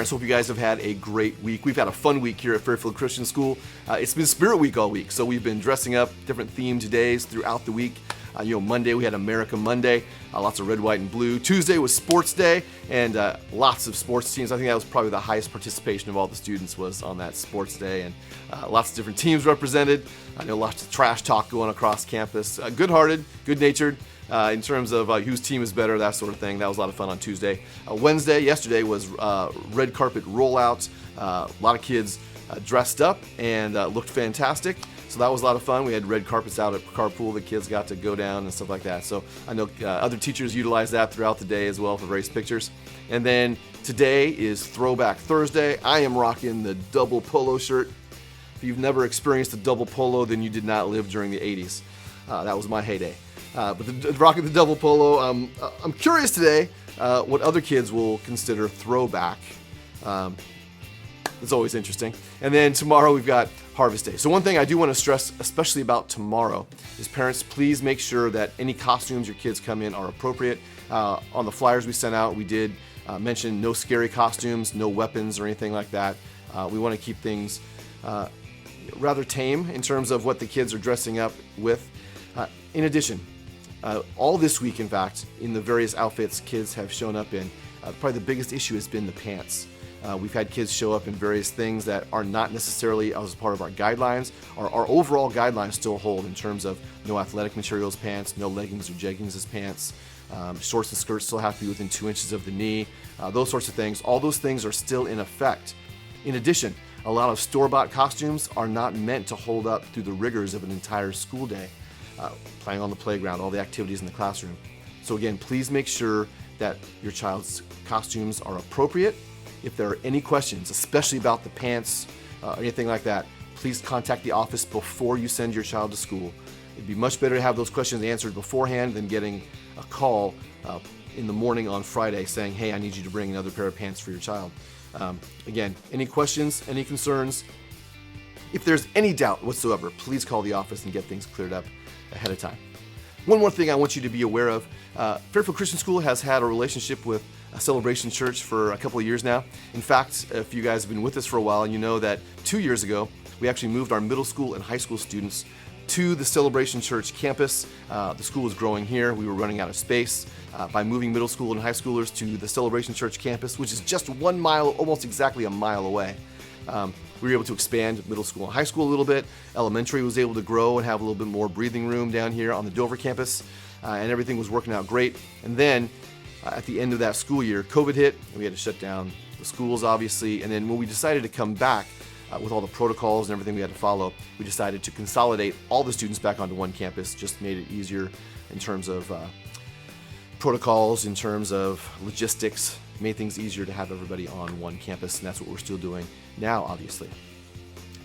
parents. Hope you guys have had a great week. We've had a fun week here at Fairfield Christian School. It's been Spirit Week all week, so we've been dressing up different themed days throughout the week. Monday we had America Monday, lots of red, white, and blue. Tuesday was Sports Day, and lots of sports teams. I think that was probably the highest participation of all the students was on that Sports Day, and lots of different teams represented. I know lots of trash talk going across campus. Good-hearted, good-natured. In terms of whose team is better, that sort of thing. That was a lot of fun on Tuesday. Yesterday was red carpet rollout. A lot of kids dressed up and looked fantastic. So that was a lot of fun. We had red carpets out at Carpool. The kids got to go down and stuff like that. So I know other teachers utilized that throughout the day as well for various pictures. And then today is Throwback Thursday. I am rocking the double polo shirt. If you've never experienced a double polo, then you did not live during the 80s. That was my heyday. But rocking the double polo, I'm curious today what other kids will consider throwback. It's always interesting. And then tomorrow we've got Harvest Day. So one thing I do want to stress, especially about tomorrow, is parents, please make sure that any costumes your kids come in are appropriate. On the flyers we sent out, we did mention no scary costumes, no weapons or anything like that. We want to keep things rather tame in terms of what the kids are dressing up with. In addition, all this week, in fact, in the various outfits kids have shown up in, probably the biggest issue has been the pants. We've had kids show up in various things that are not necessarily as part of our guidelines. Our overall guidelines still hold in terms of no athletic materials pants, no leggings or jeggings as pants. Shorts and skirts still have to be within 2 inches of the knee. Those sorts of things. All those things are still in effect. In addition, a lot of store-bought costumes are not meant to hold up through the rigors of an entire school day. Playing on the playground, all the activities in the classroom. So again, please make sure that your child's costumes are appropriate. If there are any questions, especially about the pants or anything like that, please contact the office before you send your child to school. It'd be much better to have those questions answered beforehand than getting a call in the morning on Friday saying, hey, I need you to bring another pair of pants for your child. Again, any questions, any concerns? If there's any doubt whatsoever, please call the office and get things cleared up ahead of time. One more thing I want you to be aware of. Fairfield Christian School has had a relationship with Celebration Church for a couple of years now. In fact, if you guys have been with us for a while, you know that 2 years ago, we actually moved our middle school and high school students to the Celebration Church campus. The school was growing here. We were running out of space. By moving middle school and high schoolers to the Celebration Church campus, which is just 1 mile, almost exactly a mile away, we were able to expand middle school and high school a little bit. Elementary was able to grow and have a little bit more breathing room down here on the Dover campus, and everything was working out great. And then at the end of that school year, COVID hit, and we had to shut down the schools, obviously. And then when we decided to come back with all the protocols and everything we had to follow, we decided to consolidate all the students back onto one campus. Just made it easier in terms of protocols, in terms of logistics, made things easier to have everybody on one campus, and that's what we're still doing now, obviously.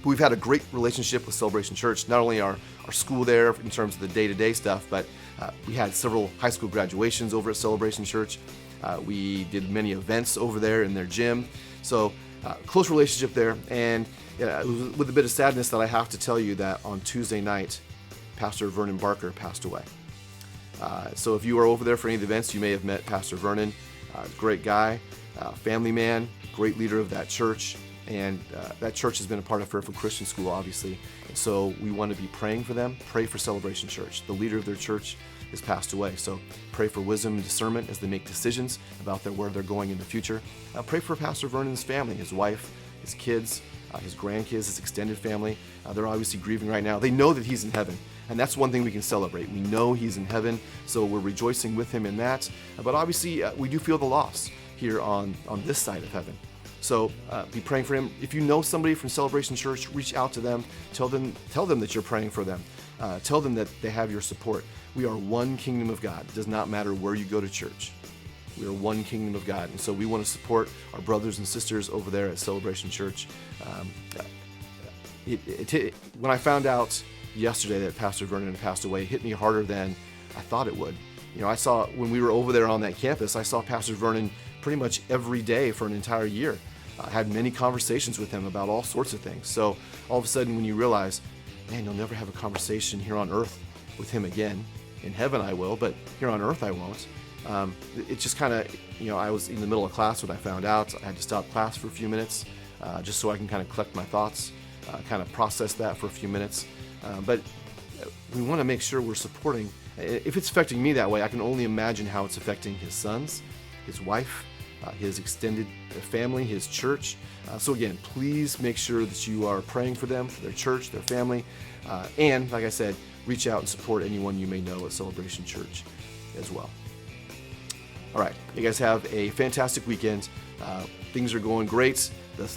But we've had a great relationship with Celebration Church, not only our school there in terms of the day-to-day stuff, but we had several high school graduations over at Celebration Church. We did many events over there in their gym. So close relationship there. And it was with a bit of sadness that I have to tell you that on Tuesday night, Pastor Vernon Barker passed away. So if you were over there for any of the events, you may have met Pastor Vernon. Great guy, family man, great leader of that church. And that church has been a part of Fairfield Christian School, obviously. And so we want to be praying for them. Pray for Celebration Church. The leader of their church has passed away. So pray for wisdom and discernment as they make decisions about where they're going in the future. Pray for Pastor Vernon's family, his wife, his kids, his grandkids, his extended family. They're obviously grieving right now. They know that he's in heaven. And that's one thing we can celebrate. We know he's in heaven, so we're rejoicing with him in that. But obviously, we do feel the loss here on this side of heaven. So be praying for him. If you know somebody from Celebration Church, reach out to them. Tell them that you're praying for them. Tell them that they have your support. We are one kingdom of God. It does not matter where you go to church. We are one kingdom of God. And so we want to support our brothers and sisters over there at Celebration Church. When I found out yesterday that Pastor Vernon had passed away, it hit me harder than I thought it would. You know, I saw when we were over there on that campus, I saw Pastor Vernon pretty much every day for an entire year. I had many conversations with him about all sorts of things. So all of a sudden when you realize, man, you'll never have a conversation here on earth with him again. In heaven I will, but here on earth I won't. It just kind of, I was in the middle of class when I found out. I had to stop class for a few minutes just so I can kind of collect my thoughts, kind of process that for a few minutes. But we want to make sure we're supporting. If it's affecting me that way, I can only imagine how it's affecting his sons, his wife, his extended family, his church. So again, please make sure that you are praying for them, for their church, their family, and like I said, reach out and support anyone you may know at Celebration Church as well. All right, you guys have a fantastic weekend. Things are going great.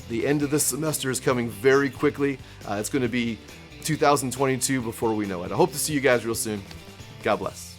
The end of this semester is coming very quickly. It's going to be 2022 before we know it. I hope to see you guys real soon. God bless.